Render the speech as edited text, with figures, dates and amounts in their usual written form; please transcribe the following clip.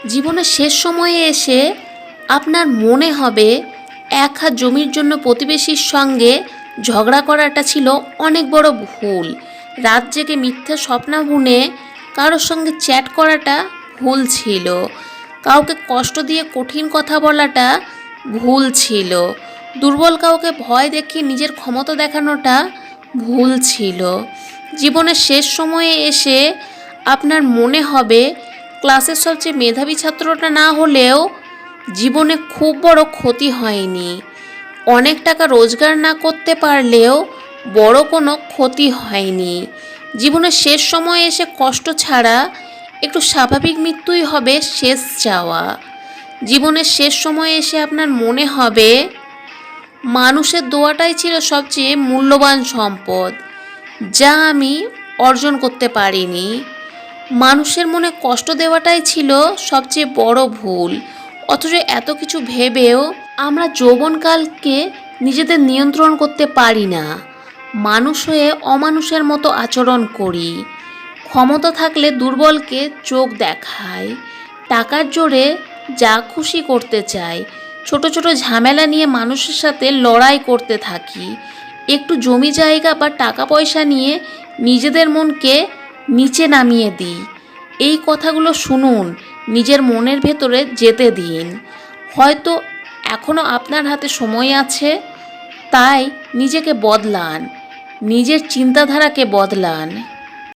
জীবনের শেষ সময়ে এসে আপনার মনে হবে এক হাত জমির জন্য প্রতিবেশীর সঙ্গে ঝগড়া করাটা ছিল অনেক বড় ভুল। রাত জেগে মিথ্যা স্বপ্ন বুনে কারোর সঙ্গে চ্যাট করাটা ভুল ছিল। কাউকে কষ্ট দিয়ে কঠিন কথা বলাটা ভুল ছিল। দুর্বল কাউকে ভয় দেখিয়ে নিজের ক্ষমতা দেখানোটা ভুল ছিল। জীবনের শেষ সময়ে এসে আপনার মনে হবে ক্লাসের সবচেয়ে মেধাবী ছাত্রটা না হলেও জীবনে খুব বড় ক্ষতি হয়নি। অনেক টাকা রোজগার না করতে পারলেও বড় কোনো ক্ষতি হয়নি। জীবনের শেষ সময়ে এসে কষ্ট ছাড়া একটু স্বাভাবিক মৃত্যুই হবে শেষ চাওয়া। জীবনের শেষ সময়ে এসে আপনার মনে হবে মানুষের দোয়াটাই ছিল সবচেয়ে মূল্যবান সম্পদ, যা আমি অর্জন করতে পারিনি। মানুষের মনে কষ্ট দেওয়াটাই ছিল সবচেয়ে বড় ভুল। অথচ এত কিছু ভেবেও আমরা যৌবনকালকে নিজেদের নিয়ন্ত্রণ করতে পারি না। মানুষ হয়ে অমানুষের মতো আচরণ করি। ক্ষমতা থাকলে দুর্বলকে চোখ দেখাই। টাকার জোরে যা খুশি করতে চাই। ছোট ছোট ঝামেলা নিয়ে মানুষের সাথে লড়াই করতে থাকি। একটু জমি জায়গা বা টাকা পয়সা নিয়ে নিজেদের মনকে নিচে নামিয়ে দিই। এই কথাগুলো শুনুন, নিজের মনের ভেতরে যেতে দিন। হয়তো এখনও আপনার হাতে সময় আছে, তাই নিজেকে বদলান, নিজের চিন্তাধারাকে বদলান।